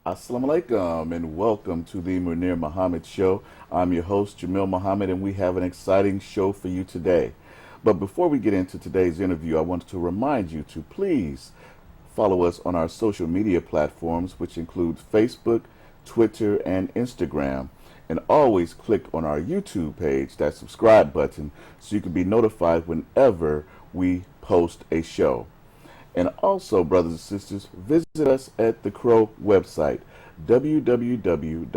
Assalamu alaikum and welcome to the Munir Muhammad Show. I'm your host, Jamil Muhammad, and we have an exciting show for you today. But before we get into today's interview, I want to remind you to please follow us on our social media platforms, which includes Facebook, Twitter, and Instagram. And always click on our YouTube page, that subscribe button, so you can be notified whenever we post a show. And also, brothers and sisters, visit us at the Crow website, www.croe.org.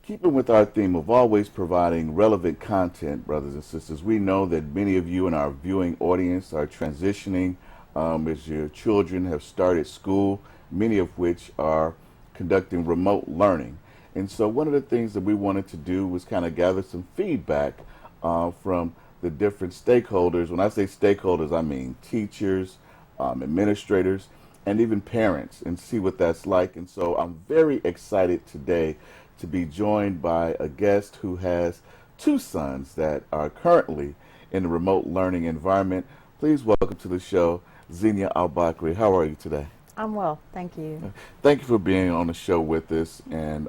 Keeping with our theme of always providing relevant content, brothers and sisters, we know that many of you in our viewing audience are transitioning as your children have started school, many of which are conducting remote learning. And so one of the things that we wanted to do was kind of gather some feedback from the different stakeholders. When I say stakeholders, I mean teachers, administrators, and even parents, and see what that's like. And so I'm very excited today to be joined by a guest who has two sons that are currently in a remote learning environment. Please welcome to the show, Zeinia Albakri. How are you today? I'm well, thank you. Thank you for being on the show with us. And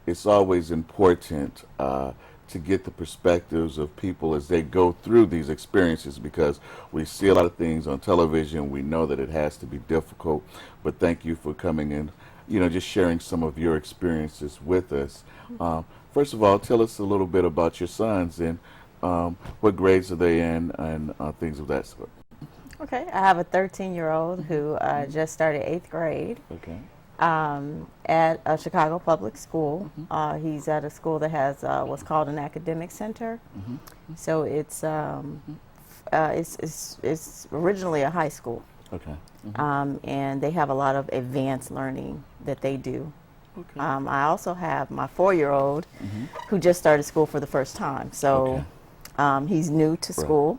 it's always important to get the perspectives of people as they go through these experiences, because we see a lot of things on television. We know that it has to be difficult, but thank you for coming in, just sharing some of your experiences with us. First of all, tell us a little bit about your sons and what grades are they in and things of that sort. Okay, I have a 13-year-old who just started 8th grade. Okay. At a Chicago public school. He's at a school that has what's called an academic center. So it's originally a high school. Okay. And they have a lot of advanced learning that they do. Okay. I also have my 4-year-old who just started school for the first time. So he's new to school.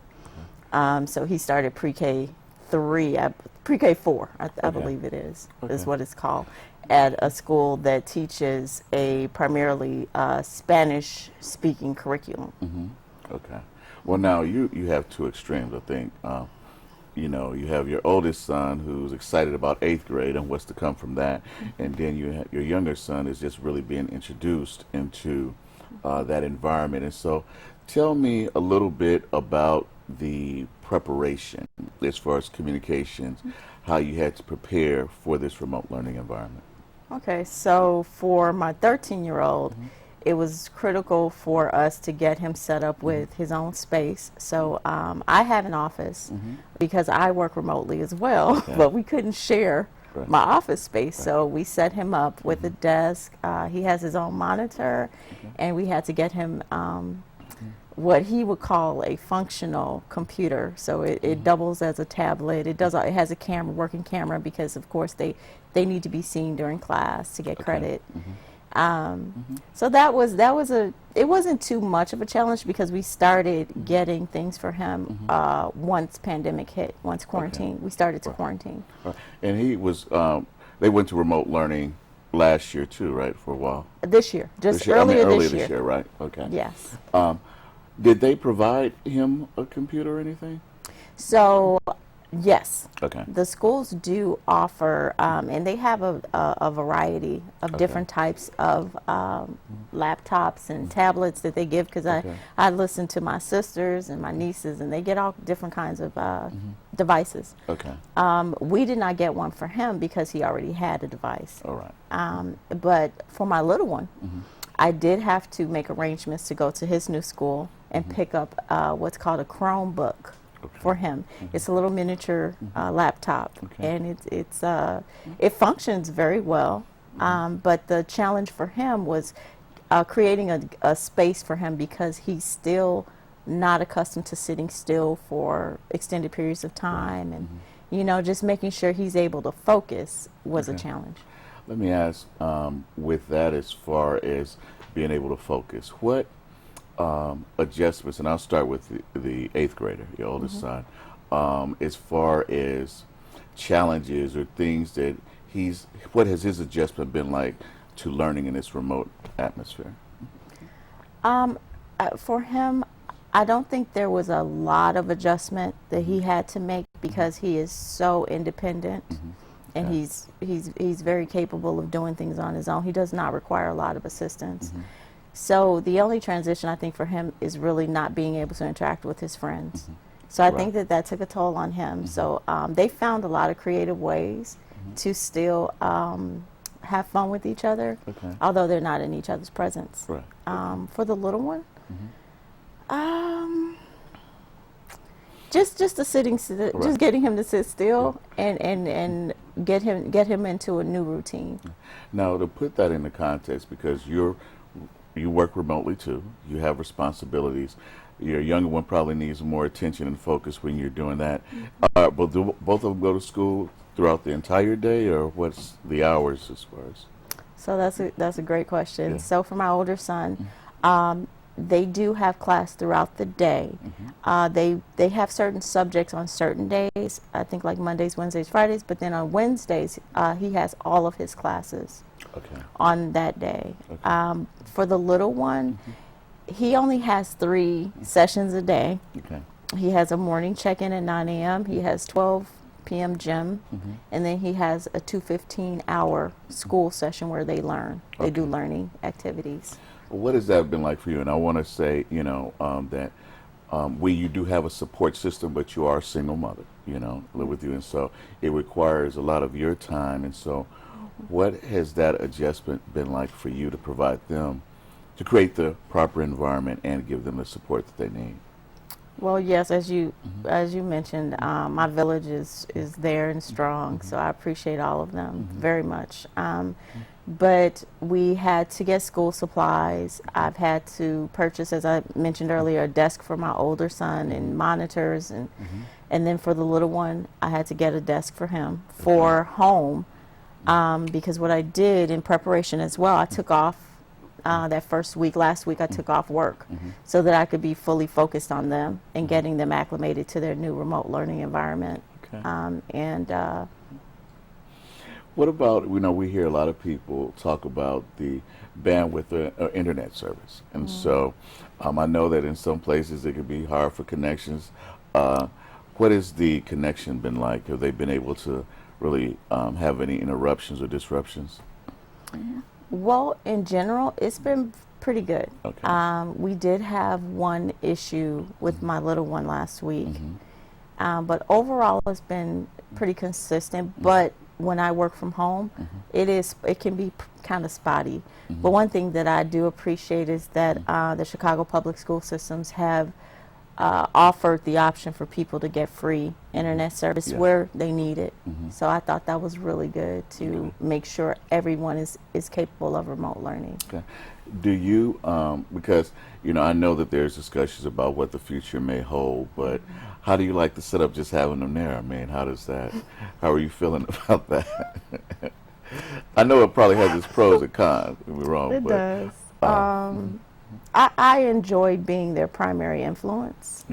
So he started pre-K3, pre-K4, I believe it is what it's called, at a school that teaches a primarily Spanish-speaking curriculum. Okay. Well, now you have two extremes, I think. You have your oldest son who's excited about 8th grade and what's to come from that, and then your younger son is just really being introduced into that environment. And so tell me a little bit about the preparation as far as communications, how you had to prepare for this remote learning environment. Okay, so for my 13-year-old, it was critical for us to get him set up with his own space. So I have an office because I work remotely as well, but we couldn't share my office space. So we set him up with a desk. He has his own monitor, and we had to get him what he would call a functional computer. So it doubles as a tablet. It has a camera, working camera, because of course they need to be seen during class to get credit. So it wasn't too much of a challenge because we started getting things for him once pandemic hit, once quarantine. We started to quarantine. And he was, they went to remote learning last year too, right, for a while? This year, earlier this year. Right, okay. Yes. Did they provide him a computer or anything? So, yes. Okay. The schools do offer, and they have a variety of different types of laptops and tablets that they give, because I listen to my sisters and my nieces, and they get all different kinds of devices. Okay. We did not get one for him because he already had a device. All right. But for my little one, I did have to make arrangements to go to his new school and pick up what's called a Chromebook for him. It's a little miniature laptop, and it functions very well. But the challenge for him was creating a space for him, because he's still not accustomed to sitting still for extended periods of time, and just making sure he's able to focus was a challenge. Let me ask, with that, as far as being able to focus, what adjustments, and I'll start with the 8th grader, your oldest son, as far as challenges or things that what has his adjustment been like to learning in this remote atmosphere? For him, I don't think there was a lot of adjustment that he had to make, because he is so independent, and he's very capable of doing things on his own. He does not require a lot of assistance. So the only transition I think for him is really not being able to interact with his friends. So I think that took a toll on him. So they found a lot of creative ways to still have fun with each other, although they're not in each other's presence. For the little one, just the sitting, just getting him to sit still and get him into a new routine. Now, to put that into context, because you work remotely too, you have responsibilities. Your younger one probably needs more attention and focus when you're doing that. But do both of them go to school throughout the entire day, or what's the hours as far as? So that's a great question. So for my older son, they do have class throughout the day. They have certain subjects on certain days, I think like Mondays, Wednesdays, Fridays, but then on Wednesdays, he has all of his classes on that day. For the little one, he only has 3 sessions a day. He has a morning check-in at 9 a.m. He has 12 p.m. gym, and then he has a 2:15-hour school session where they learn. They do learning activities. What has that been like for you? And I want to say, you know, that you do have a support system, but you are a single mother, you know, live with you, and so it requires a lot of your time. And so what has that adjustment been like for you to provide them, to create the proper environment and give them the support that they need? Well, yes, as you mentioned, my village is there and strong, so I appreciate all of them very much. But we had to get school supplies. I've had to purchase, as I mentioned earlier, a desk for my older son and monitors, and then for the little one, I had to get a desk for him for home, because what I did in preparation as well, I took off that first week, last week I took off work so that I could be fully focused on them and getting them acclimated to their new remote learning environment. What about, you know, we hear a lot of people talk about the bandwidth of internet service, and so I know that in some places it can be hard for connections. What has the connection been like? Have they been able to really have any interruptions or disruptions? Well, in general, it's been pretty good. We did have one issue with my little one last week, but overall it's been pretty consistent. But when I work from home, it can be kind of spotty. But one thing that I do appreciate is that the Chicago public school systems have offered the option for people to get free internet service where they need it. So I thought that was really good to make sure everyone is capable of remote learning. Do you, because, you know, I know that there's discussions about what the future may hold, but how do you like the setup just having them there? I mean, how are you feeling about that? I know it probably has its pros and cons, don't get me wrong. It does. I enjoyed being their primary influence.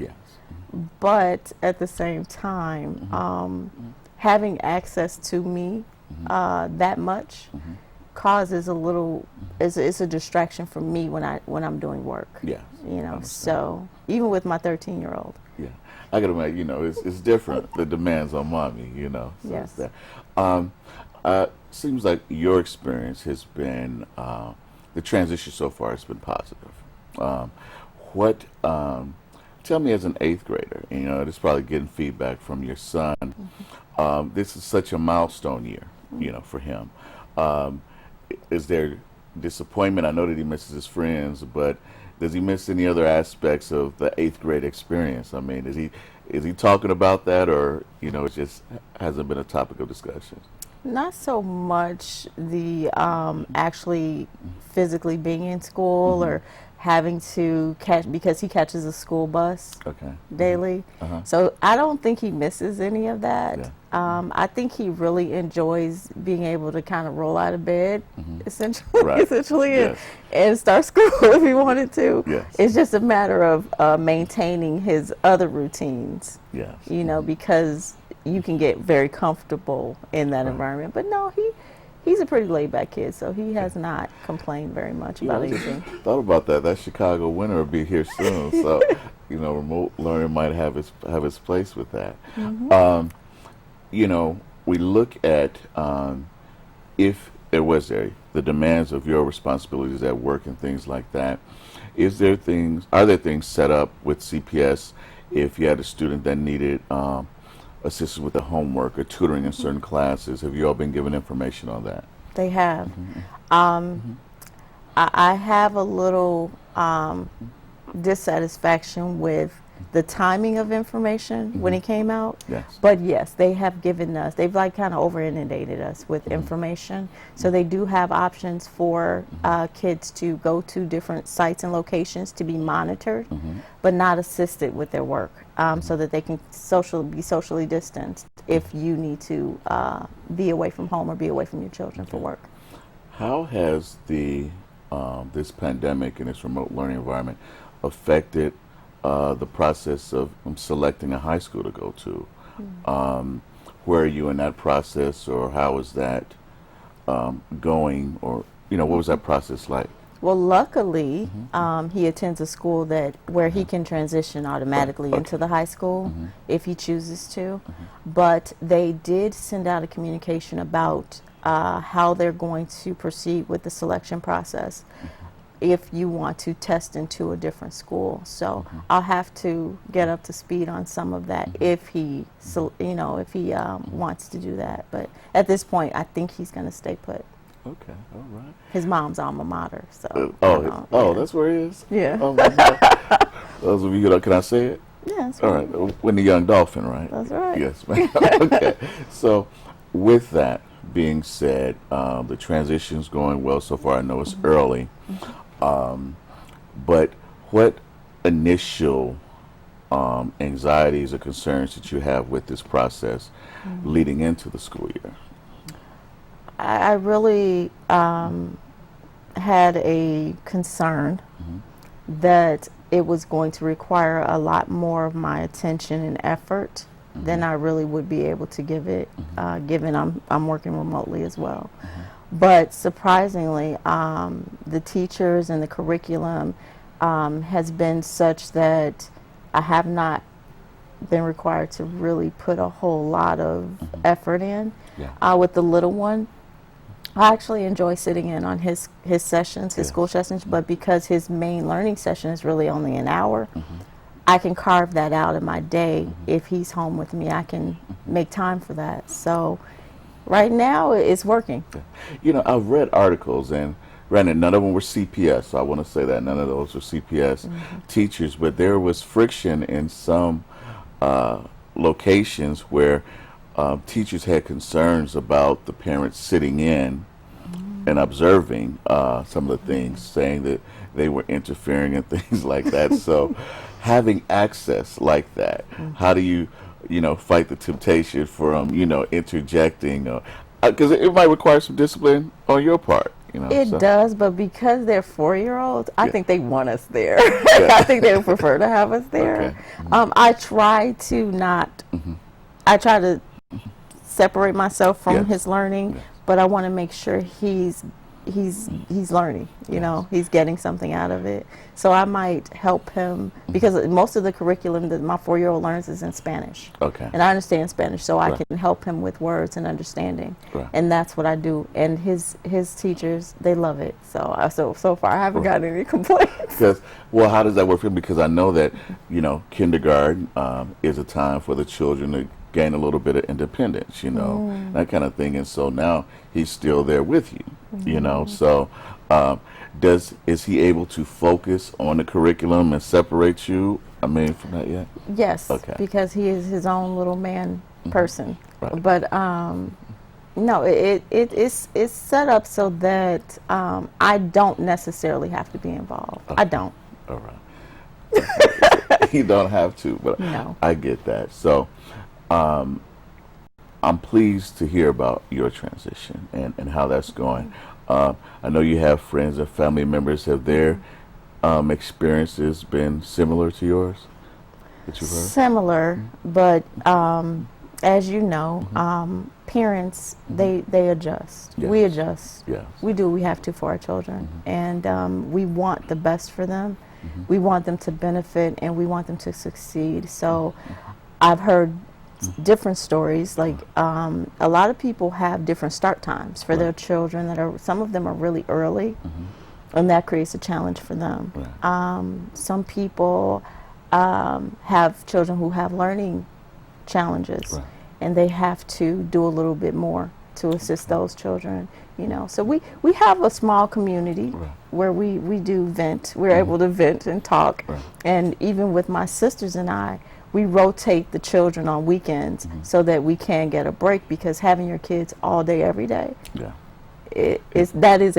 But at the same time, having access to me that much causes a little, it's a distraction for me when I'm doing work. You know, so even with my 13-year-old. I gotta imagine, you know, it's different, the demands on mommy, you know. So it's that. Seems like your experience has been, the transition so far has been positive. Tell me, as an 8th grader, you know, this is probably getting feedback from your son. This is such a milestone year, you know, for him. Is there disappointment? I know that he misses his friends, but does he miss any other aspects of the 8th grade experience? I mean, is he talking about that, or, you know, it just hasn't been a topic of discussion? Not so much the actually physically being in school or having to catch, because he catches a school bus daily. So I don't think he misses any of that. I think he really enjoys being able to kind of roll out of bed, essentially, and start school if he wanted to. It's just a matter of maintaining his other routines, you know, because you can get very comfortable in that environment. But no, he's a pretty laid-back kid, so he has not complained very much about anything. Thought about that. That Chicago winter will be here soon. So you know, remote learning might have its place with that. Mm-hmm. You know, we look at if there was the demands of your responsibilities at work and things like that. Are there things set up with CPS if you had a student that needed assistance with the homework or tutoring in certain classes? Have you all been given information on that? They have. Mm-hmm. I have a little dissatisfaction with the timing of information when it came out. Yes. But yes, they have given us, they've like kind of over inundated us with information. So they do have options for kids to go to different sites and locations to be monitored, but not assisted with their work, so that they can be socially distanced if you need to be away from home or be away from your children for work. How has this pandemic and this remote learning environment affected the process of selecting a high school to go to? Where are you in that process, or how is that going, or what was that process like? Well, luckily, he attends a school where he can transition automatically into the high school if he chooses to. But they did send out a communication about how they're going to proceed with the selection process if you want to test into a different school. So I'll have to get up to speed on some of that if he wants to do that. But at this point, I think he's going to stay put. Okay, all right. His mom's alma mater, so. That's where he is? Yeah. Oh my God. Those of you, can I say it? Yeah, that's all right. When the Young Dolphin, right? That's right. Yes, ma'am. Okay. So with that being said, the transition's going well so far. I know it's early. But what initial anxieties or concerns that you have with this process leading into the school year? I really had a concern that it was going to require a lot more of my attention and effort than I really would be able to give it, given I'm working remotely as well. But surprisingly, the teachers and the curriculum has been such that I have not been required to really put a whole lot of effort in. With the little one, I actually enjoy sitting in on his sessions, his school sessions, but because his main learning session is really only an hour, I can carve that out in my day. If he's home with me, I can make time for that. So right now, it's working. I've read articles, and granted, none of them were CPS, so I want to say that none of those were CPS teachers, but there was friction in some locations where teachers had concerns about the parents sitting in and observing some of the things, saying that they were interfering and things like that. So having access like that, how do you fight the temptation from, interjecting? Because it might require some discipline on your part. It does, but because they're 4-year-olds, I think they want us there. I think they would prefer to have us there. Okay. I try to separate myself from his learning, but I want to make sure he's learning, he's getting something out of it. So I might help him, because most of the curriculum that my 4-year-old learns is in Spanish. Okay. And I understand Spanish, so I can help him with words and understanding. And that's what I do. And his teachers, they love it. So far I haven't gotten any complaints. Well, how does that work for him? Because I know that, kindergarten is a time for the children to gain a little bit of independence, that kind of thing. And so now he's still there with you, so is he able to focus on the curriculum and separate you, from that yet? Yes, because he is his own little man person. But no, it's set up so that I don't necessarily have to be involved. I don't. All right. You don't have to, but no. I get that. So I'm pleased to hear about your transition and how that's going. I know you have friends and family members. Have their experiences been similar to yours that you've heard? Similar, but as you know, parents, they adjust. Yes. We adjust. Yes. We do. We have to for our children. And we want the best for them. We want them to benefit and we want them to succeed. So I've heard different stories, like a lot of people have different start times for their children that are, some of them are really early, and that creates a challenge for them. Some people have children who have learning challenges, and they have to do a little bit more to assist those children, you know. So we have a small community where we do vent. We're able to vent and talk, and even with my sisters and I, we rotate the children on weekends so that we can get a break, because having your kids all day every day, that is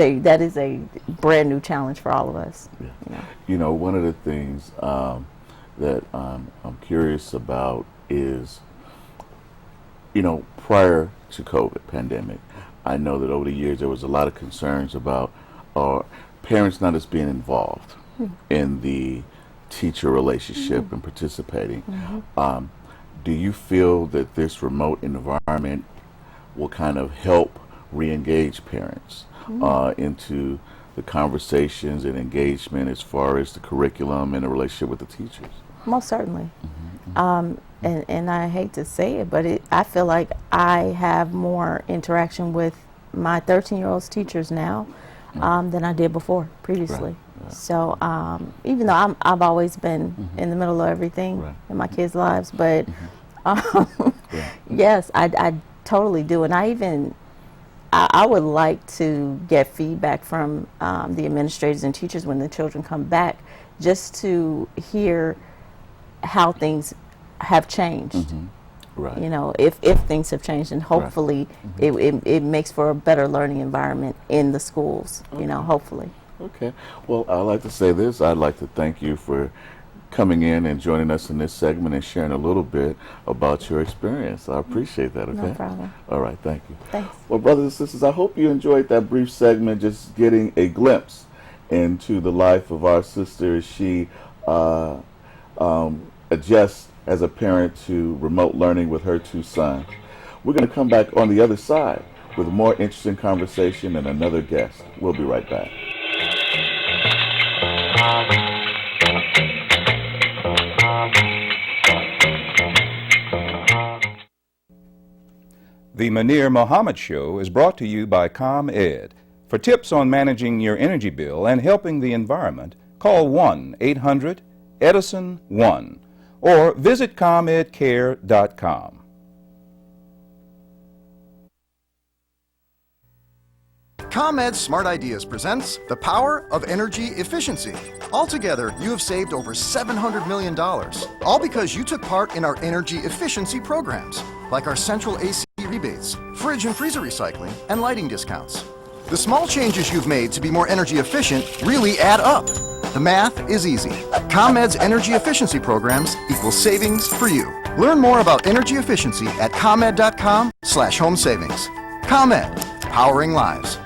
a brand new challenge for all of us. You know, one of the things that I'm curious about is, you know, prior to COVID pandemic, I know that over the years there was a lot of concerns about parents not as being involved in the teacher relationship and participating. Do you feel that this remote environment will kind of help re-engage parents into the conversations and engagement as far as the curriculum and the relationship with the teachers? Most certainly. And I hate to say it, but I feel like I have more interaction with my 13-year-old's teachers now than I did previously. So even though I've always been in the middle of everything in my kids' lives, but yes, I totally do. And I would like to get feedback from the administrators and teachers when the children come back, just to hear how things have changed. You know, if things have changed, and hopefully it makes for a better learning environment in the schools, you know, hopefully. Okay. Well, I'd like to say this. I'd like to thank you for coming in and joining us in this segment and sharing a little bit about your experience. I appreciate that. Okay. No problem. All right. Thank you. Thanks. Well, brothers and sisters, I hope you enjoyed that brief segment, just getting a glimpse into the life of our sister as she adjusts as a parent to remote learning with her two sons. We're going to come back on the other side with a more interesting conversation and another guest. We'll be right back. The Munir Muhammad Show is brought to you by ComEd. For tips on managing your energy bill and helping the environment, call 1-800-EDISON-1 or visit ComEdCare.com. ComEd Smart Ideas presents the power of energy efficiency. Altogether, you have saved over $700 million, all because you took part in our energy efficiency programs, like our central AC rebates, fridge and freezer recycling, and lighting discounts. The small changes you've made to be more energy efficient really add up. The math is easy. ComEd's energy efficiency programs equal savings for you. Learn more about energy efficiency at ComEd.com/home savings. ComEd, powering lives.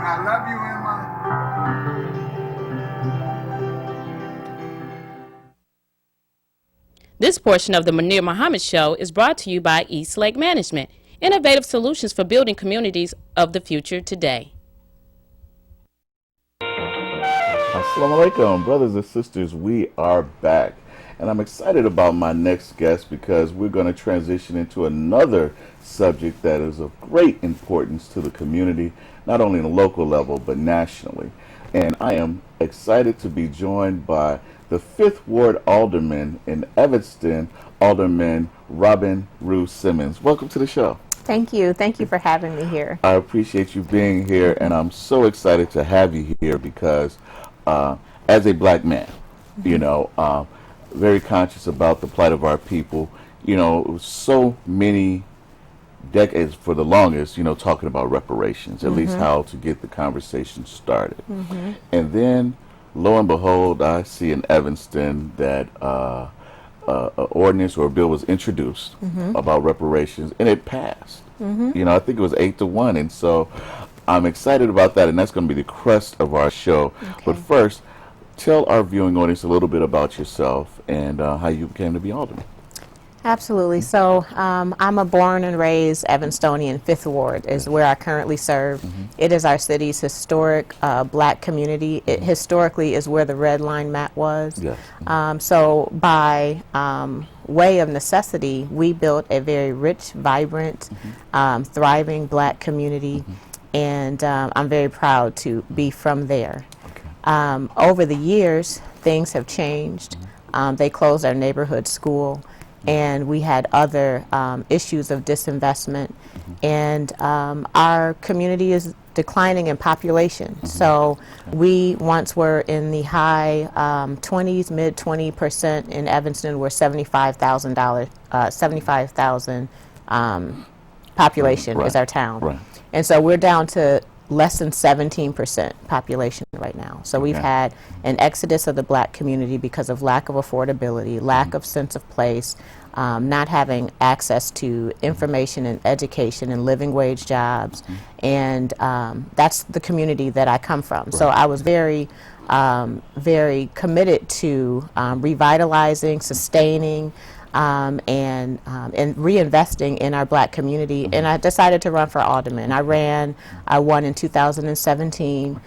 I love you, Emma. This portion of the Munir Muhammad Show is brought to you by East Lake Management, innovative solutions for building communities of the future today. Assalamu alaikum, brothers and sisters. We are back, and I'm excited about my next guest because we're going to transition into another subject that is of great importance to the community, not only on a local level but nationally. And I am excited to be joined by the 5th Ward Alderman in Evanston, Alderman Robin Rue Simmons. Welcome to the show. Thank you. Thank you for having me here. I appreciate you being here, and I'm so excited to have you here because as a black man, you know, very conscious about the plight of our people, you know, so many decades for the longest, you know, talking about reparations, at least how to get the conversation started. And then, lo and behold, I see in Evanston that an ordinance or a bill was introduced about reparations, and it passed. You know, I think it was 8-1, and so I'm excited about that, and that's going to be the crust of our show. But first, tell our viewing audience a little bit about yourself and how you came to be alderman. Absolutely. So I'm a born and raised Evanstonian. 5th Ward is where I currently serve. It is our city's historic black community. It historically is where the red line map was. So by way of necessity, we built a very rich, vibrant, thriving black community, and I'm very proud to be from there. Over the years, things have changed. They closed our neighborhood school, and we had other issues of disinvestment, and our community is declining in population. So we once were in the high 20s, mid 20% in Evanston. We're 75,000 population is our town, and so we're down to less than 17% population right now. So we've had an exodus of the black community because of lack of affordability, lack of sense of place, not having access to information and education and living wage jobs. And that's the community that I come from. So I was very, very committed to revitalizing, sustaining, and reinvesting in our black community, and I decided to run for alderman. I won in 2017.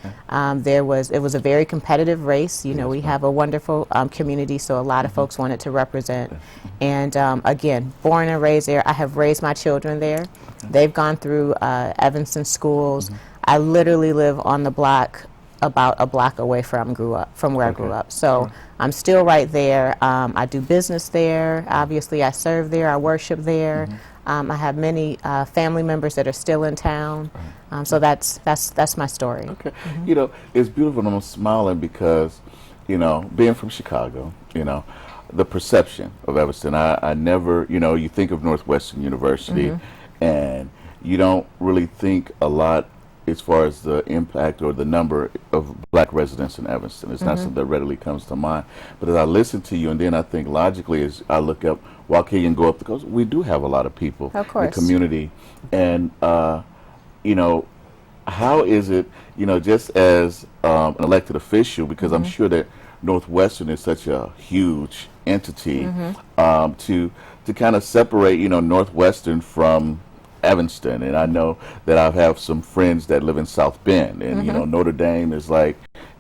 It was a very competitive race. You know, we have a wonderful community, so a lot of folks wanted to represent. And again, born and raised there. I have raised my children there. They've gone through Evanston schools. I literally live on the block, about a block away from where I grew up. So I'm still right there. I do business there. Obviously, I serve there. I worship there. I have many family members that are still in town. So that's my story. You know, it's beautiful, and I'm smiling because, you know, being from Chicago, you know, the perception of Evanston, I never, you know, you think of Northwestern University, and you don't really think a lot as far as the impact or the number of black residents in Evanston. It's not something that readily comes to mind. But as I listen to you, and then I think logically as I look up Waukegan and go up the coast, we do have a lot of people in the community. And, you know, how is it, you know, just as an elected official, because I'm sure that Northwestern is such a huge entity, to kind of separate, you know, Northwestern from Evanston, and I know that I have some friends that live in South Bend, and you know, Notre Dame is like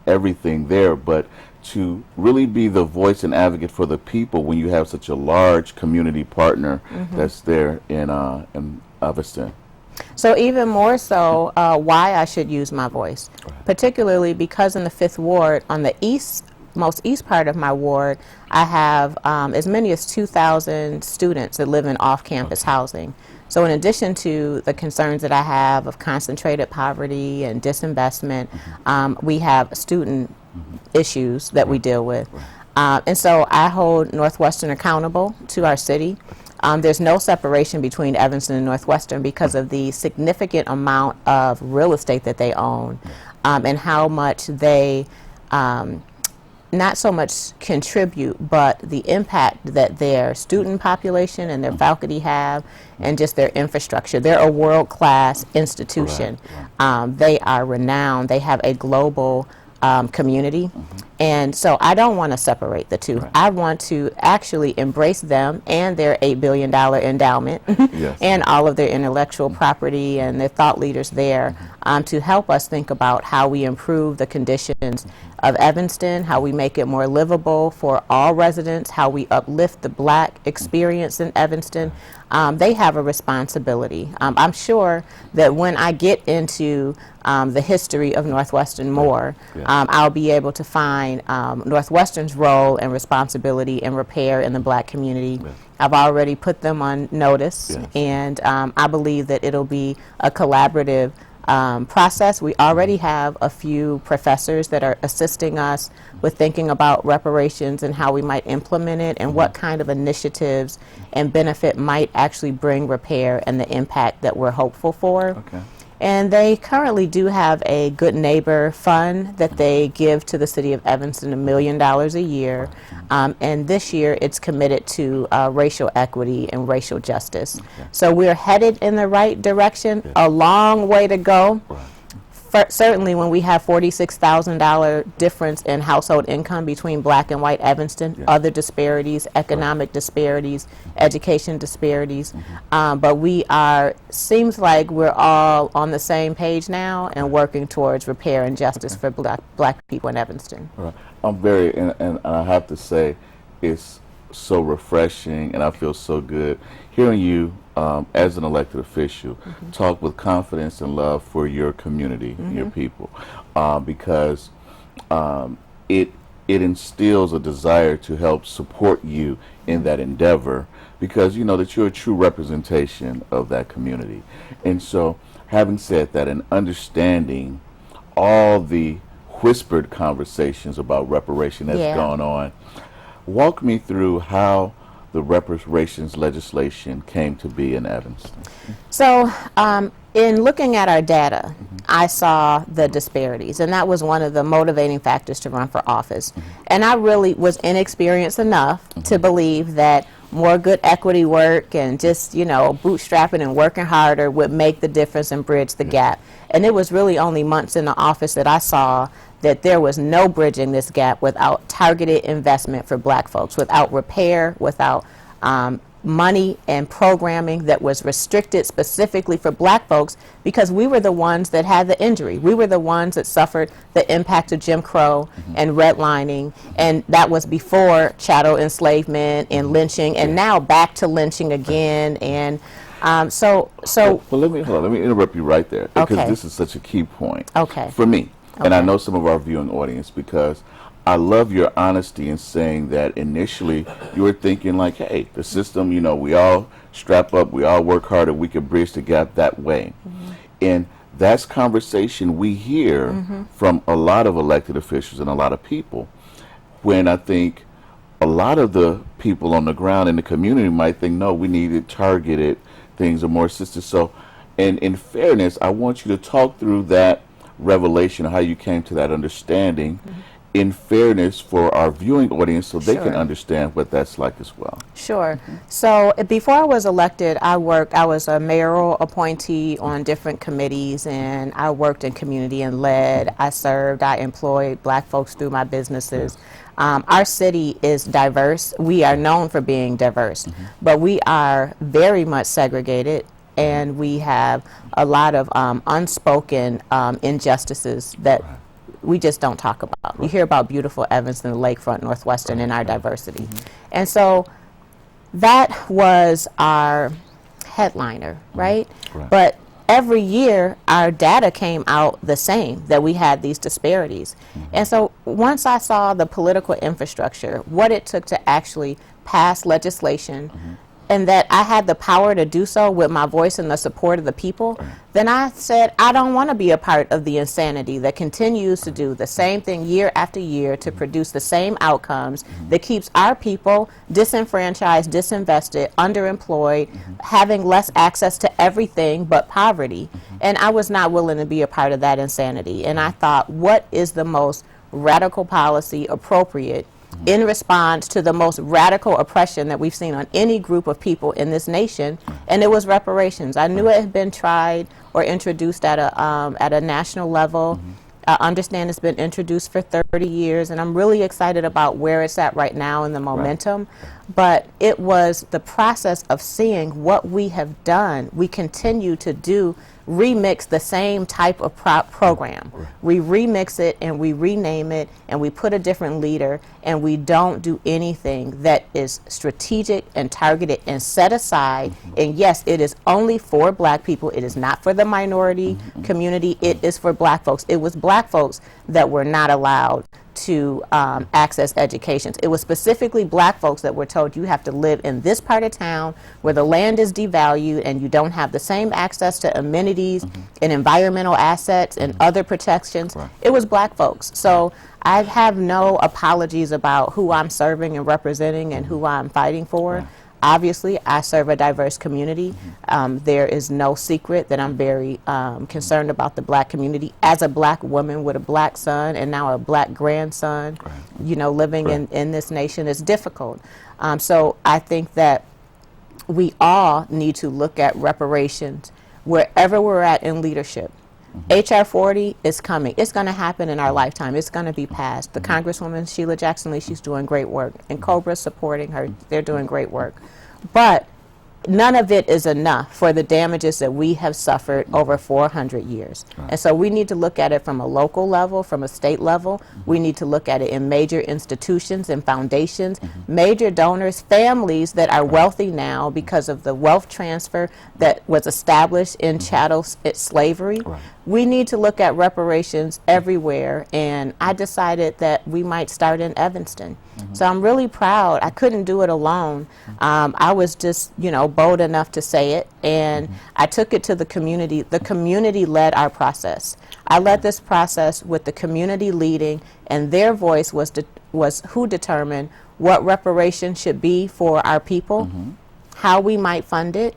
everything there, but to really be the voice and advocate for the people when you have such a large community partner that's there in Evanston. So even more so, why I should use my voice, particularly because in the 5th Ward, on the most east part of my ward, I have as many as 2,000 students that live in off-campus housing. So in addition to the concerns that I have of concentrated poverty and disinvestment, we have student issues that we deal with. And so I hold Northwestern accountable to our city. There's no separation between Evanston and Northwestern because of the significant amount of real estate that they own, and how much they not so much contribute, but the impact that their student population and their faculty have, and just their infrastructure. They're a world-class institution. They are renowned. They have a global community. And so I don't want to separate the two. I want to actually embrace them and their $8 billion endowment and all of their intellectual property and their thought leaders there, to help us think about how we improve the conditions of Evanston, how we make it more livable for all residents, how we uplift the Black experience in Evanston. They have a responsibility. I'm sure that when I get into the history of Northwestern more, I'll be able to find Northwestern's role and responsibility in repair in the Black community. I've already put them on notice, and I believe that it'll be a collaborative process. We already have a few professors that are assisting us with thinking about reparations and how we might implement it and what kind of initiatives and benefit might actually bring repair and the impact that we're hopeful for. And they currently do have a Good Neighbor Fund that they give to the city of Evanston, $1 million a year. And this year it's committed to racial equity and racial justice. So we're headed in the right direction, a long way to go. Certainly when we have $46,000 difference in household income between Black and white Evanston, other disparities, economic disparities, education disparities, but we are, seems like we're all on the same page now and working towards repair and justice for black people in Evanston. I'm very, and I have to say, it's so refreshing and I feel so good hearing you as an elected official talk with confidence and love for your community, your people, because it instills a desire to help support you in that endeavor, because you know that you're a true representation of that community. And so having said that and understanding all the whispered conversations about reparation that's gone on, walk me through how the reparations legislation came to be in Evanston. So in looking at our data, I saw the disparities, and that was one of the motivating factors to run for office. And I really was inexperienced enough to believe that more good equity work and just, you know, bootstrapping and working harder would make the difference and bridge the gap. And it was really only months in the office that I saw that there was no bridging this gap without targeted investment for Black folks, without repair, without money and programming that was restricted specifically for Black folks, because we were the ones that had the injury. We were the ones that suffered the impact of Jim Crow and redlining, and that was before chattel enslavement and lynching, and now back to lynching again. And well, let me interrupt you right there, because this is such a key point for me, and I know some of our viewing audience, because I love your honesty in saying that initially you were thinking like, hey, the system, you know, we all strap up, we all work harder, we can bridge the gap that way. And that's conversation we hear from a lot of elected officials and a lot of people, when I think a lot of the people on the ground in the community might think, no, we needed targeted things or more assistance. So, and in fairness, I want you to talk through that revelation, how you came to that understanding, in fairness for our viewing audience, so they can understand what that's like as well. So before I was elected, I was a mayoral appointee on different committees, and I worked in community and led. I served, I employed Black folks through my businesses. Our city is diverse. We are known for being diverse, but we are very much segregated, and we have a lot of unspoken injustices that we just don't talk about. You hear about beautiful Evanston, the Lakefront, Northwestern, and our diversity. And so that was our headliner, right? But every year our data came out the same, that we had these disparities. And so once I saw the political infrastructure, what it took to actually pass legislation, and that I had the power to do so with my voice and the support of the people, then I said, I don't want to be a part of the insanity that continues to do the same thing year after year to produce the same outcomes that keeps our people disenfranchised, disinvested, underemployed, having less access to everything but poverty. And I was not willing to be a part of that insanity. And I thought, what is the most radical policy appropriate in response to the most radical oppression that we've seen on any group of people in this nation? And it was reparations. I knew it had been tried or introduced at a national level. I understand it's been introduced for 30 years, and I'm really excited about where it's at right now in the momentum. But it was the process of seeing what we have done, we continue to do remix the same type of program. We remix it and we rename it and we put a different leader, and we don't do anything that is strategic and targeted and set aside. And yes, it is only for black people. It is not for the minority community. It is for black folks. It was black folks that were not allowed to access education. It was specifically black folks that were told, you have to live in this part of town where the land is devalued and you don't have the same access to amenities and environmental assets and other protections. It was black folks. So I have no apologies about who I'm serving and representing and who I'm fighting for. Obviously, I serve a diverse community. There is no secret that I'm very concerned about the black community. As a black woman with a black son and now a black grandson, you know, living in this nation is difficult. So I think that we all need to look at reparations wherever we're at in leadership. HR 40 is coming. It's going to happen in our lifetime. It's going to be passed. The Congresswoman Sheila Jackson Lee, she's doing great work, and COBRA's supporting her. They're doing great work. But none of it is enough for the damages that we have suffered over 400 years. And so we need to look at it from a local level, from a state level. We need to look at it in major institutions and foundations, major donors, families that are wealthy now because of the wealth transfer that was established in chattel slavery. We need to look at reparations everywhere, and I decided that we might start in Evanston. So I'm really proud. I couldn't do it alone. I was just, you know, bold enough to say it, and I took it to the community. The community led our process. I led this process with the community leading, and their voice was who determined what reparations should be for our people, how we might fund it,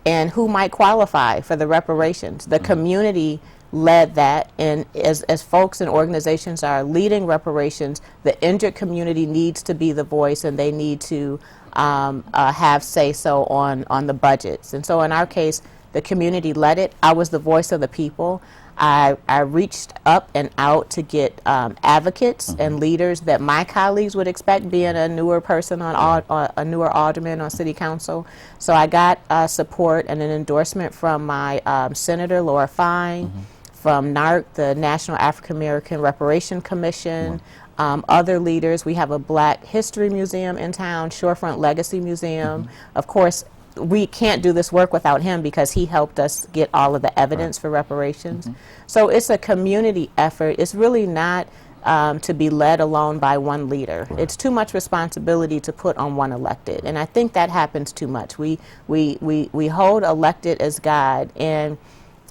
and who might qualify for the reparations. The community led that, and as folks and organizations are leading reparations, the injured community needs to be the voice, and they need to have say-so on the budgets. And so in our case, the community led it. I was the voice of the people. I reached up and out to get advocates and leaders that my colleagues would expect, being a newer person on a newer alderman on city council. So I got support and an endorsement from my Senator Laura Fine, from NARC, the National African American Reparation Commission, other leaders. We have a Black History Museum in town, Shorefront Legacy Museum. Of course, we can't do this work without him because he helped us get all of the evidence for reparations. So it's a community effort. It's really not to be led alone by one leader. It's too much responsibility to put on one elected, and I think that happens too much. We hold elected as God, and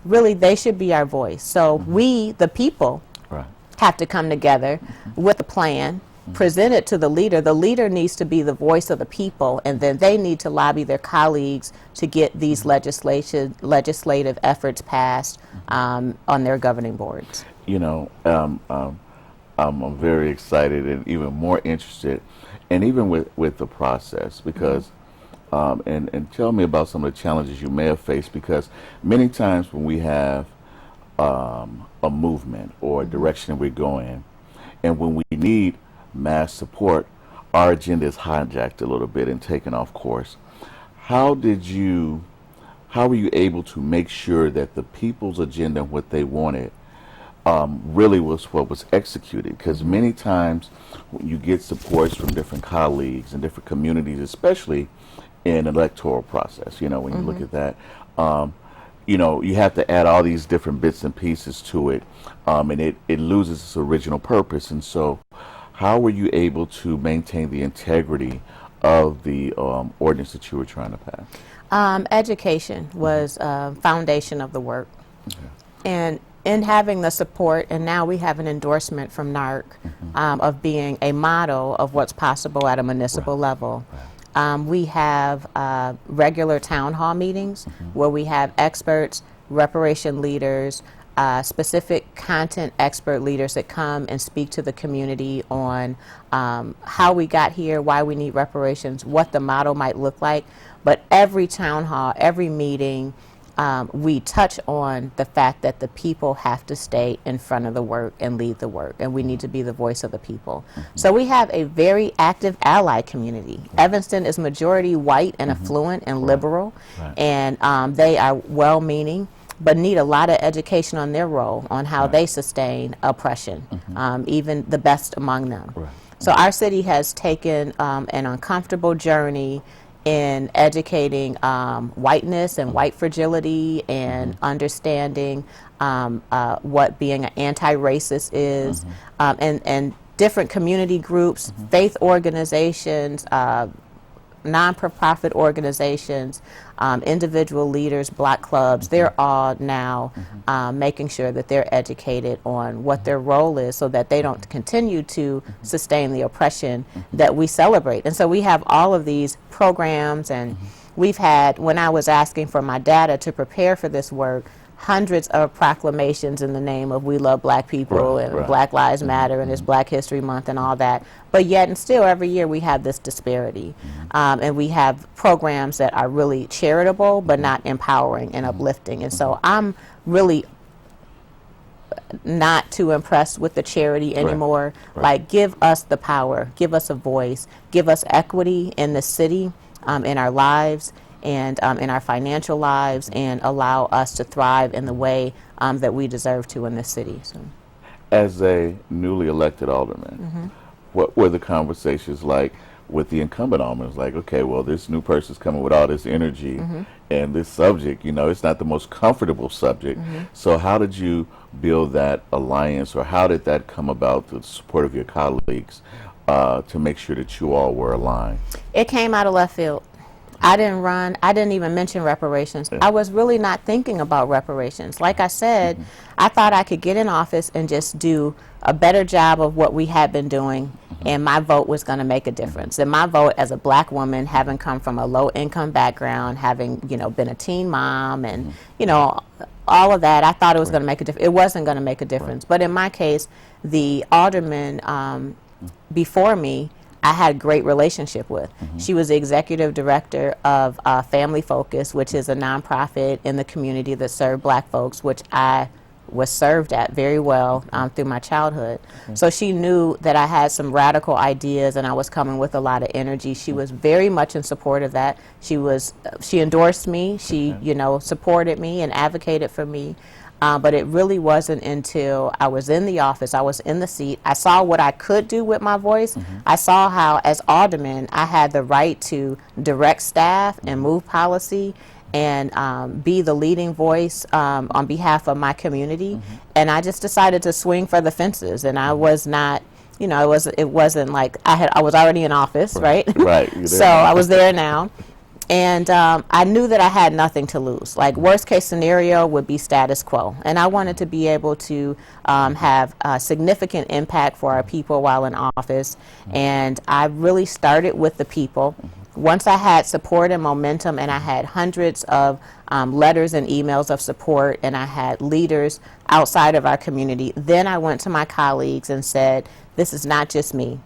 really they should be our voice. So we, the people, have to come together with a plan, present it to the leader. The leader needs to be the voice of the people, and then they need to lobby their colleagues to get these legislative efforts passed on their governing boards. You know, I'm very excited and even more interested, and even with the process, because and tell me about some of the challenges you may have faced, because many times when we have a movement or a direction we're going, and when we need mass support, our agenda is hijacked a little bit and taken off course. How were you able to make sure that the people's agenda and what they wanted really was what was executed? Because many times when you get supports from different colleagues and different communities, especially in electoral process, you know, when you look at that, you know, you have to add all these different bits and pieces to it, and it loses its original purpose. And so how were you able to maintain the integrity of the ordinance that you were trying to pass? Education was foundation of the work. And in having the support, and now we have an endorsement from NARC of being a model of what's possible at a municipal level. We have regular town hall meetings where we have experts, reparation leaders, specific content expert leaders that come and speak to the community on how we got here, why we need reparations, what the model might look like. But every town hall, every meeting, we touch on the fact that the people have to stay in front of the work and lead the work, and we need to be the voice of the people. So we have a very active ally community. Evanston is majority white and affluent and liberal, and they are well-meaning. but need a lot of education on their role, on how they sustain oppression, even the best among them. Right. So our city has taken an uncomfortable journey in educating whiteness and white fragility and understanding what being an anti-racist is, and different community groups, faith organizations, non-profit organizations, individual leaders, black clubs, they're all now making sure that they're educated on what their role is so that they don't continue to sustain the oppression that we celebrate. And so we have all of these programs, and we've had, when I was asking for my data to prepare for this work, hundreds of proclamations in the name of we love black people and Black Lives Matter and it's Black History Month and all that. But yet and still every year we have this disparity. And we have programs that are really charitable but not empowering and uplifting. And so I'm really not too impressed with the charity anymore. Like, give us the power, give us a voice, give us equity in the city, in our lives, and in our financial lives, and allow us to thrive in the way that we deserve to in this city. So, as a newly elected alderman, what were the conversations like with the incumbent alderman? Like, okay, well, this new person's coming with all this energy, and this subject, you know, it's not the most comfortable subject. So how did you build that alliance, or how did that come about, the support of your colleagues, to make sure that you all were aligned? it came out of left field. I didn't run. I didn't even mention reparations. I was really not thinking about reparations. Like I said, I thought I could get in office and just do a better job of what we had been doing, and my vote was going to make a difference. And my vote, as a black woman, having come from a low-income background, having, you know, been a teen mom, and you know, all of that, I thought it was going to make a difference. It wasn't going to make a difference. But in my case, the alderman before me, I had a great relationship with. She was the executive director of Family Focus, which is a nonprofit in the community that served black folks, which I was served at very well through my childhood. So she knew that I had some radical ideas and I was coming with a lot of energy. She was very much in support of that. She endorsed me. She, you know, supported me and advocated for me. But it really wasn't until I was in the office, I was in the seat, I saw what I could do with my voice. I saw how, as alderman, I had the right to direct staff and move policy and be the leading voice on behalf of my community. And I just decided to swing for the fences. And I was not, you know, it wasn't like I was already in office, right? Right. So I was there now. And I knew that I had nothing to lose. Like, worst case scenario would be status quo. And I wanted to be able to have a significant impact for our people while in office. And I really started with the people. Once I had support and momentum, and I had hundreds of letters and emails of support, and I had leaders outside of our community, then I went to my colleagues and said, this is not just me.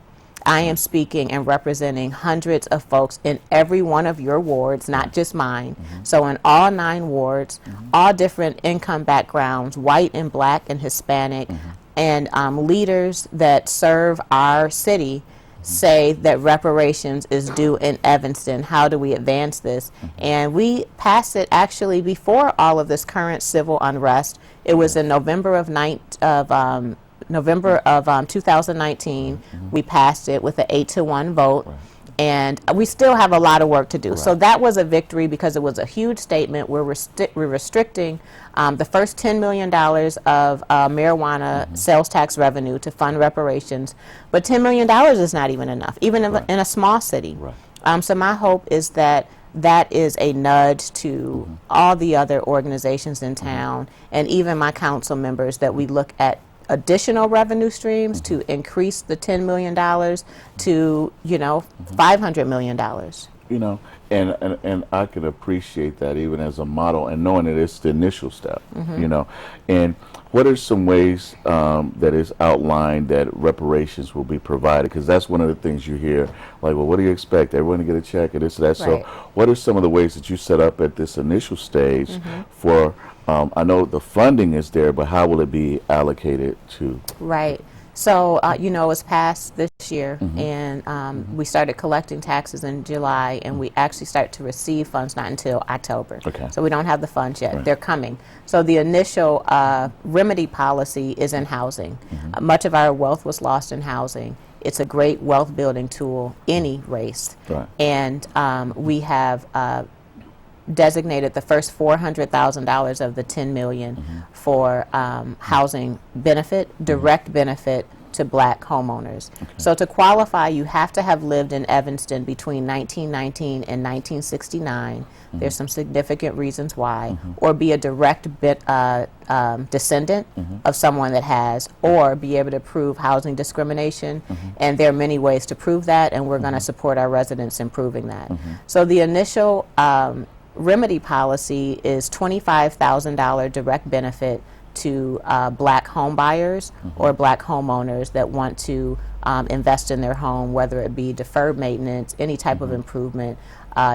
I am speaking and representing hundreds of folks in every one of your wards, not just mine. So in all 9 wards, all different income backgrounds, white and black and Hispanic, and leaders that serve our city say that reparations is due in Evanston. How do we advance this? And we passed it actually before all of this current civil unrest. It was in November of 2019, we passed it with an 8-1 vote, and we still have a lot of work to do. So that was a victory because it was a huge statement. We're restricting the first $10 million of marijuana sales tax revenue to fund reparations, but $10 million is not even enough, even in a small city. So my hope is that that is a nudge to all the other organizations in town, and even my council members, that we look at additional revenue streams to increase the $10 million to, you know, $500 million. You know, and I could appreciate that even as a model, and knowing that it's the initial step, you know. And what are some ways that is outlined that reparations will be provided? Because that's one of the things you hear, like, well, what do you expect? Everyone to get a check and this, that. So what are some of the ways that you set up at this initial stage for, I know the funding is there, but how will it be allocated to? Right. So, you know, it was passed this year, and we started collecting taxes in July, and we actually start to receive funds not until October. Okay. So we don't have the funds yet. Right. They're coming. So the initial remedy policy is in housing. Much of our wealth was lost in housing. It's a great wealth building tool, any race. Right. And we have designated the first $400,000 of the $10 million for housing benefit, direct benefit to black homeowners. So to qualify, you have to have lived in Evanston between 1919 and 1969. There's some significant reasons why, or be a direct descendant of someone that has, or be able to prove housing discrimination. And there are many ways to prove that, and we're going to support our residents in proving that. So the initial remedy policy is $25,000 direct benefit to black home buyers or black homeowners that want to invest in their home, whether it be deferred maintenance, any type of improvement,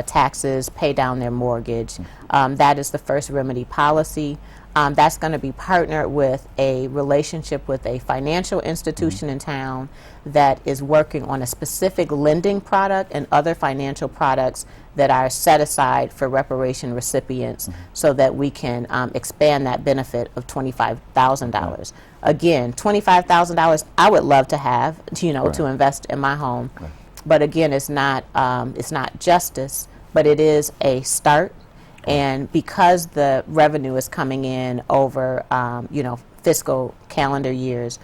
taxes, pay down their mortgage. That is the first remedy policy. That's going to be partnered with a relationship with a financial institution in town that is working on a specific lending product and other financial products that are set aside for reparation recipients so that we can expand that benefit of $25,000. Again, $25,000 I would love to have, you know, to invest in my home. But again, it's not justice, but it is a start. And because the revenue is coming in over, you know, fiscal calendar years,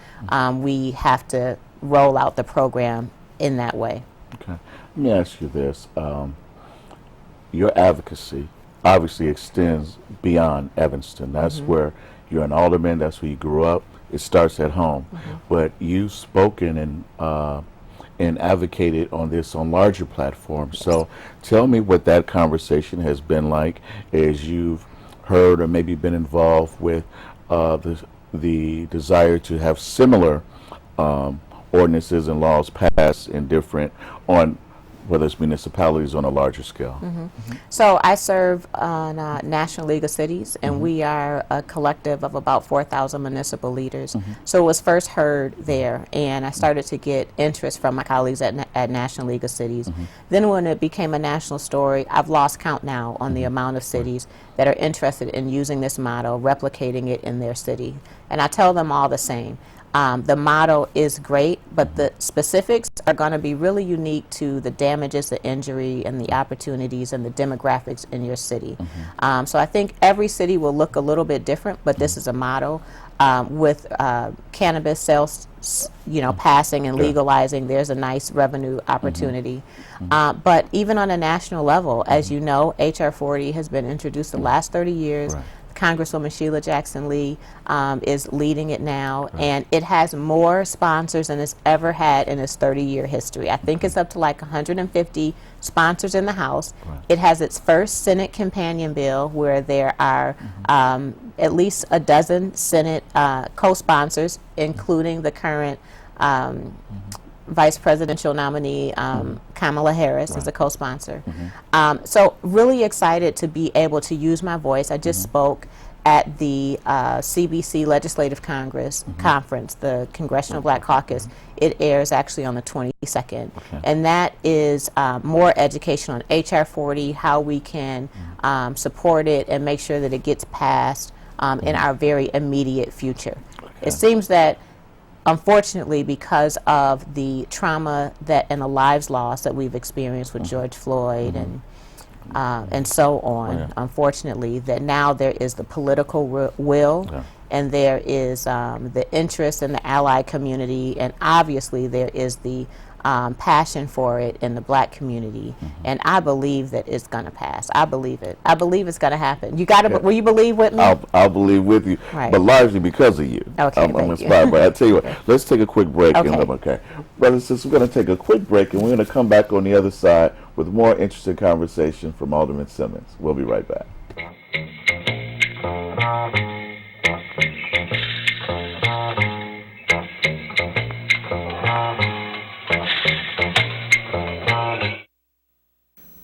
we have to roll out the program in that way. Okay. Let me ask you this. Your advocacy obviously extends beyond Evanston. That's where you're an alderman. That's where you grew up. It starts at home. But you've spoken and advocated on this on larger platforms. So tell me what that conversation has been like as you've heard or maybe been involved with the desire to have similar ordinances and laws passed in different, on whether it's municipalities on a larger scale. So I serve on National League of Cities, and we are a collective of about 4,000 municipal leaders. So it was first heard there, and I started to get interest from my colleagues at National League of Cities. Then when it became a national story, I've lost count now on the amount of cities that are interested in using this model, replicating it in their city. And I tell them all the same. The model is great, but the specifics are going to be really unique to the damages, the injury, and the opportunities and the demographics in your city. So I think every city will look a little bit different, but this is a model. With cannabis sales, you know, passing and legalizing, there's a nice revenue opportunity. But even on a national level, as you know, HR 40 has been introduced the last 30 years. Congresswoman Sheila Jackson Lee is leading it now, and it has more sponsors than it's ever had in its 30-year history. I think it's up to like 150 sponsors in the House. It has its first Senate companion bill where there are at least a dozen Senate co-sponsors, including the current vice presidential nominee Kamala Harris is a co-sponsor. So really excited to be able to use my voice. I just spoke at the CBC Legislative Congress Conference, the Congressional Black Caucus. It airs actually on the 22nd. And that is more education on HR 40, how we can support it and make sure that it gets passed in our very immediate future. It seems that unfortunately, because of the trauma that and the lives lost that we've experienced with George Floyd and so on, unfortunately, that now there is the political will and there is the interest in the allied community, and obviously there is the passion for it in the black community, and I believe that it's going to pass. I believe it. I believe it's going to happen. You got to. Will you believe with me? I'll believe with you, but largely because of you. Okay, I'm inspired. But I tell you what, let's take a quick break. Okay. Brothers and sisters, we're going to take a quick break, and we're going to come back on the other side with more interesting conversation from Alderman Simmons. We'll be right back.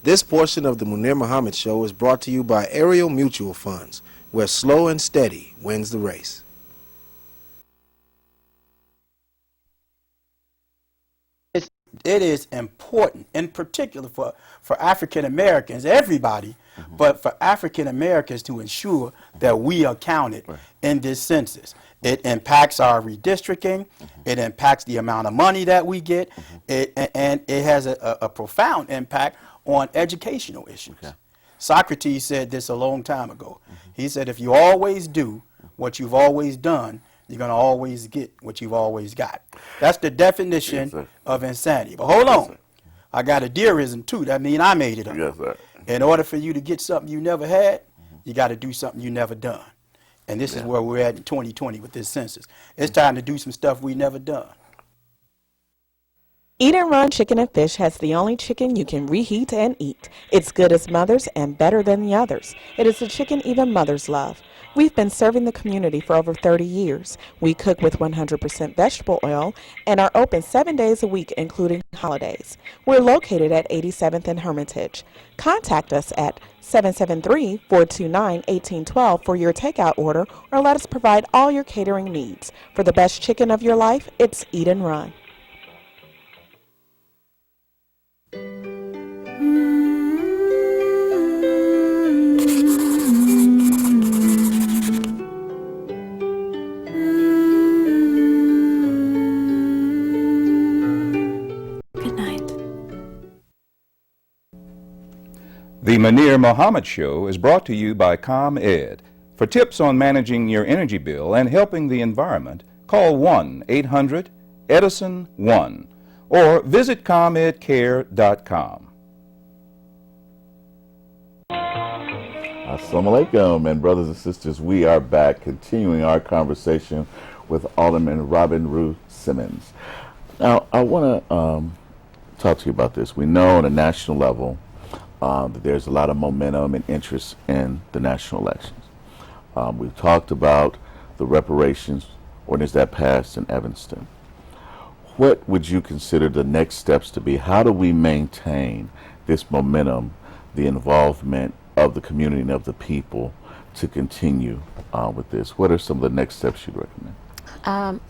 This portion of the Munir Muhammad Show is brought to you by Ariel Mutual Funds, where slow and steady wins the race. It is important, in particular for African Americans, everybody, but for African Americans to ensure that we are counted in this census. It impacts our redistricting. It impacts the amount of money that we get. And it has a profound impact on educational issues. Socrates said this a long time ago. He said, if you always do what you've always done, you're going to always get what you've always got. That's the definition of insanity. But hold on. I got a deerism, too. That means I made it up. Yes, sir. In order for you to get something you never had, you got to do something you never done. And this is where we're at in 2020 with this census. It's time to do some stuff we never done. Eat and Run Chicken and Fish has the only chicken you can reheat and eat. It's good as mother's and better than the others. It is the chicken even mothers love. We've been serving the community for over 30 years. We cook with 100% vegetable oil and are open 7 days a week, including holidays. We're located at 87th and Hermitage. Contact us at 773-429-1812 for your takeout order, or let us provide all your catering needs. For the best chicken of your life, it's Eat and Run. The Munir Muhammad Show is brought to you by ComEd. For tips on managing your energy bill and helping the environment, call 1-800-EDISON-1 or visit comedcare.com. Assalamu alaikum, and brothers and sisters, we are back continuing our conversation with Alderman Robin Rue Simmons. Now, I want to talk to you about this. We know on a national level that there's a lot of momentum and interest in the national elections. We've talked about the reparations ordinance that passed in Evanston. What would you consider the next steps to be? How do we maintain this momentum, the involvement of the community and of the people to continue with this? What are some of the next steps you'd recommend? I'll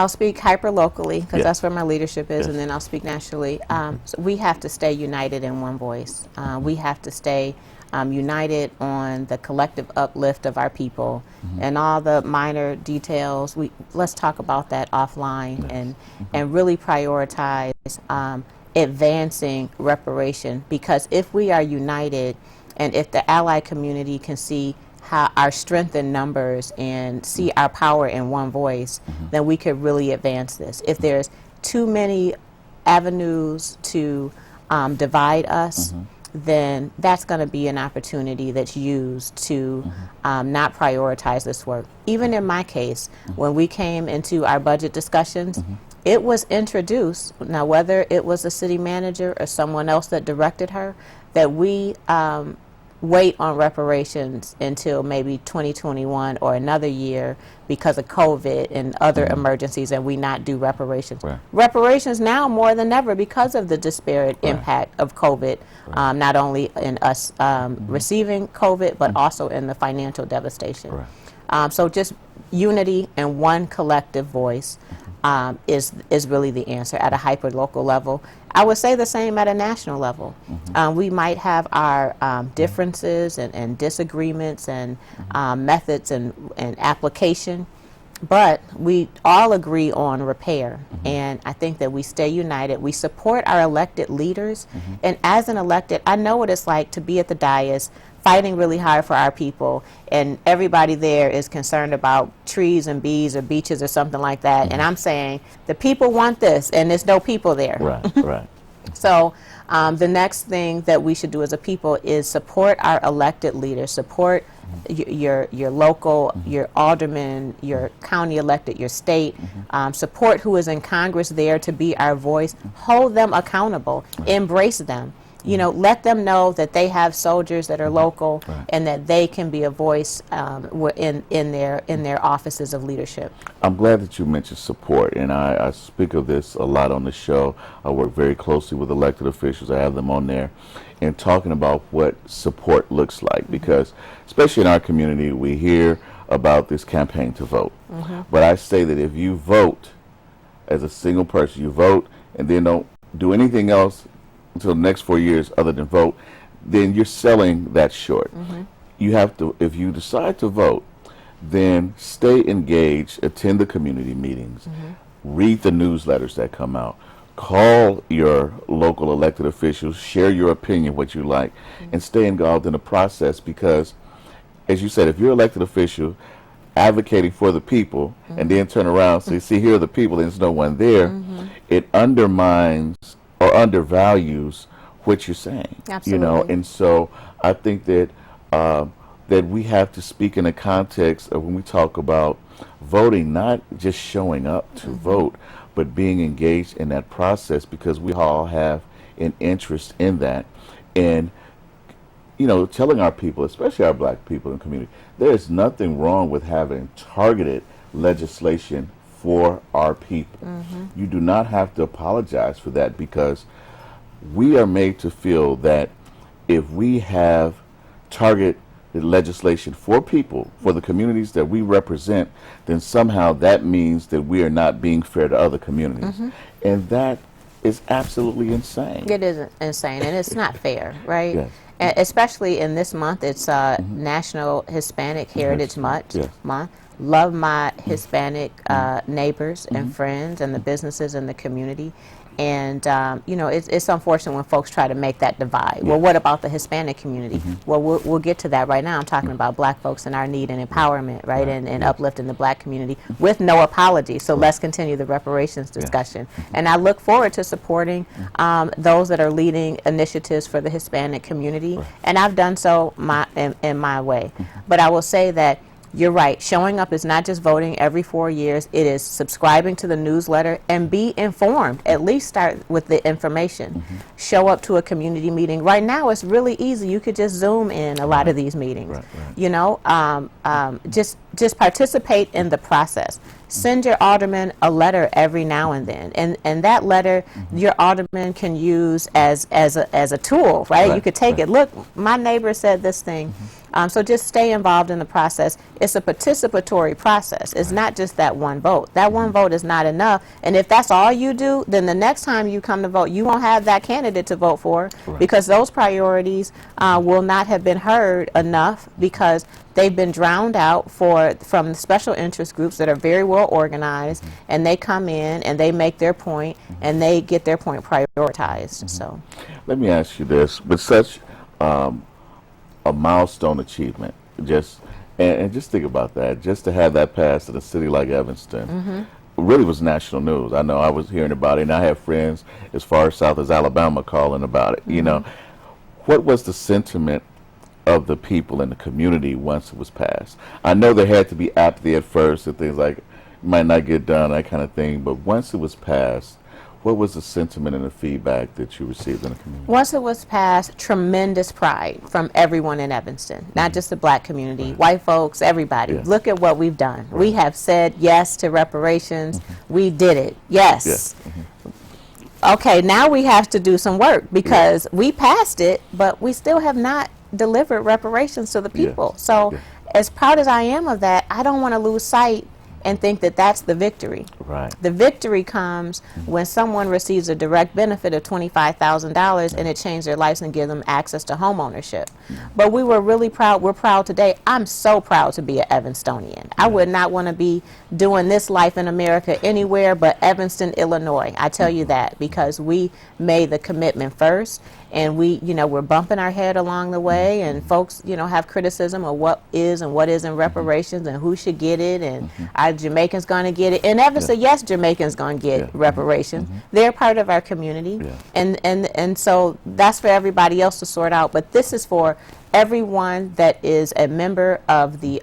speak hyper-locally because that's where my leadership is, and then I'll speak nationally. So we have to stay united in one voice. We have to stay united on the collective uplift of our people, and all the minor details. Let's talk about that offline and really prioritize advancing reparation, because if we are united and if the ally community can see how our strength in numbers and see our power in one voice, then we could really advance this. If there's too many avenues to divide us, then that's going to be an opportunity that's used to not prioritize this work. Even in my case, when we came into our budget discussions, it was introduced, now whether it was the city manager or someone else that directed her, that we wait on reparations until maybe 2021 or another year because of COVID and other emergencies, and we not do reparations. Reparations now more than ever because of the disparate impact of COVID, not only in us receiving COVID, but also in the financial devastation. So just unity and one collective voice is really the answer at a hyper-local level. I would say the same at a national level. We might have our differences and disagreements and methods and application, but we all agree on repair. And I think that we stay united. We support our elected leaders. And as an elected, I know what it's like to be at the dais fighting really hard for our people, and everybody there is concerned about trees and bees or beaches or something like that. And I'm saying the people want this, and there's no people there. So the next thing that we should do as a people is support our elected leaders, support your local, your aldermen, your county elected, your state, support who is in Congress there to be our voice, hold them accountable, embrace them. You know, let them know that they have soldiers that are local and that they can be a voice in their offices of leadership. I'm glad that you mentioned support, and I speak of this a lot on the show. I work very closely with elected officials. I have them on there and talking about what support looks like, because especially in our community, we hear about this campaign to vote. But I say that if you vote as a single person, you vote and then don't do anything else until the next 4 years other than vote, then you're selling that short. You have to, if you decide to vote, then stay engaged, attend the community meetings, read the newsletters that come out, call your local elected officials, share your opinion, what you like, and stay involved in the process, because, as you said, if you're an elected official advocating for the people and then turn around and say, see, here are the people, and there's no one there, it undermines or undervalues what you're saying. Absolutely. You know, and so I think that that we have to speak in the context of when we talk about voting, not just showing up to vote, but being engaged in that process, because we all have an interest in that. And, you know, telling our people, especially our black people in the community, there is nothing wrong with having targeted legislation for our people. You do not have to apologize for that, because we are made to feel that if we have targeted legislation for people, for the communities that we represent, then somehow that means that we are not being fair to other communities. And that is absolutely insane. It is insane, and it's not fair, right? Yes. Especially in this month, it's National Hispanic Heritage Month. Love my Hispanic neighbors and friends and the businesses in the community. And, you know, it's unfortunate when folks try to make that divide. Well, what about the Hispanic community? Well, we'll get to that right now. I'm talking about black folks and our need and empowerment, right, and uplifting the black community with no apology. So let's continue the reparations discussion. And I look forward to supporting those that are leading initiatives for the Hispanic community. And I've done so in my way. But I will say that you're right. Showing up is not just voting every 4 years. It is subscribing to the newsletter and be informed. At least start with the information. Show up to a community meeting. Right now, it's really easy. You could just Zoom in a lot of these meetings. You know, just participate in the process. Send your alderman a letter every now and then, and that letter your alderman can use as a tool, right? You could take it. Look, my neighbor said this thing. So just stay involved in the process. It's a participatory process. It's not just that one vote. That one vote is not enough. And if that's all you do, then the next time you come to vote, you won't have that candidate to vote for, because those priorities will not have been heard enough, because they've been drowned out from the special interest groups that are very well organized, and they come in and they make their point, and they get their point prioritized. So, let me ask you this: with such a milestone achievement, and just think about that, just to have that pass in a city like Evanston, really was national news. I know I was hearing about it, and I have friends as far south as Alabama calling about it. You know, what was the sentiment of the people in the community once it was passed? I know there had to be apathy at first, and things like might not get done, that kind of thing, but once it was passed, what was the sentiment and the feedback that you received in the community? Once it was passed, tremendous pride from everyone in Evanston, not just the black community, white folks, everybody. Look at what we've done. We have said yes to reparations. We did it. Yes. Okay, now we have to do some work, because we passed it, but we still have not delivered reparations to the people. So as proud as I am of that, I don't want to lose sight and think that that's the victory. The victory comes when someone receives a direct benefit of $25,000 and it changed their lives and gives them access to home ownership. But we were really proud. We're proud today. I'm so proud to be an Evanstonian. I would not want to be doing this life in America anywhere but Evanston, Illinois. I tell you that, because we made the commitment first. And we, you know, we're bumping our head along the way, and folks, you know, have criticism of what is and what isn't reparations and who should get it, and are Jamaicans going to get it? And Evanston, yes, Jamaicans going to get reparations. They're part of our community, and so that's for everybody else to sort out. But this is for everyone that is a member of the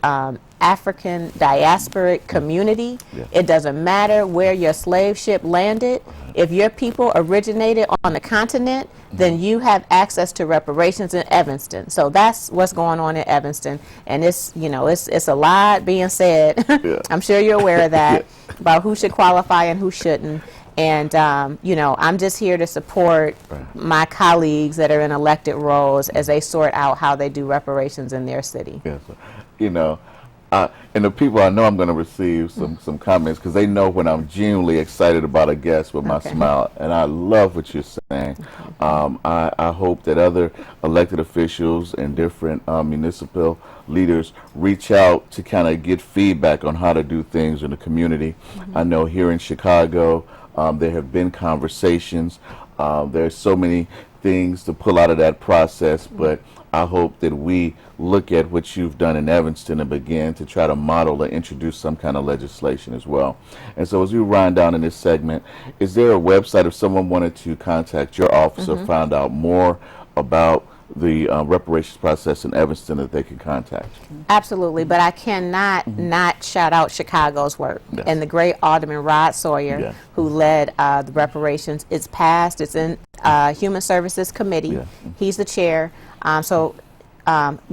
African diasporic community. It doesn't matter where your slave ship landed. If your people originated on the continent, then you have access to reparations in Evanston. So that's what's going on in Evanston, and it's, you know, it's a lot being said. I'm sure you're aware of that, about who should qualify and who shouldn't. And you know, I'm just here to support my colleagues that are in elected roles as they sort out how they do reparations in their city. You know, And the people I know I'm going to receive some comments because they know when I'm genuinely excited about a guest with my smile. And I love what you're saying. I hope that other elected officials and different municipal leaders reach out to kind of get feedback on how to do things in the community. I know here in Chicago, there have been conversations. There's so many things to pull out of that process, but I hope that we look at what you've done in Evanston and begin to try to model or introduce some kind of legislation as well. And so as we wind down in this segment, is there a website if someone wanted to contact your office or find out more about the reparations process in Evanston that they can contact? Absolutely, but I cannot not shout out Chicago's work and the great Alderman Rod Sawyer, who led the reparations. It's passed. It's in Human Services Committee. He's the chair.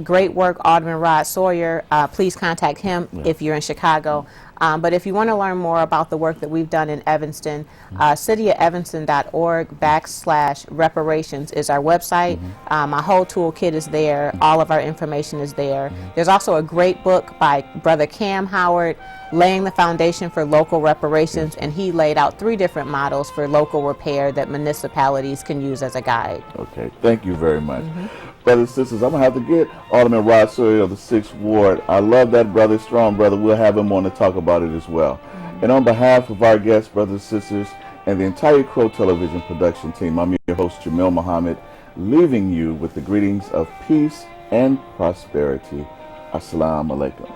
Great work, Alderman Rod Sawyer. Please contact him if you're in Chicago. But if you want to learn more about the work that we've done in Evanston, cityofevanston.org/reparations is our website. My whole toolkit is there. All of our information is there. There's also a great book by Brother Cam Howard, Laying the Foundation for Local Reparations, and he laid out 3 different models for local repair that municipalities can use as a guide. Okay, thank you very much. Brothers and sisters, I'm going to have to get Alderman Rod Sawyer of the 6th Ward. I love that brother, strong brother. We'll have him on to talk about it as well. And on behalf of our guests, brothers and sisters, and the entire Crow Television production team, I'm your host, Jamil Muhammad, leaving you with the greetings of peace and prosperity. Assalamu alaikum.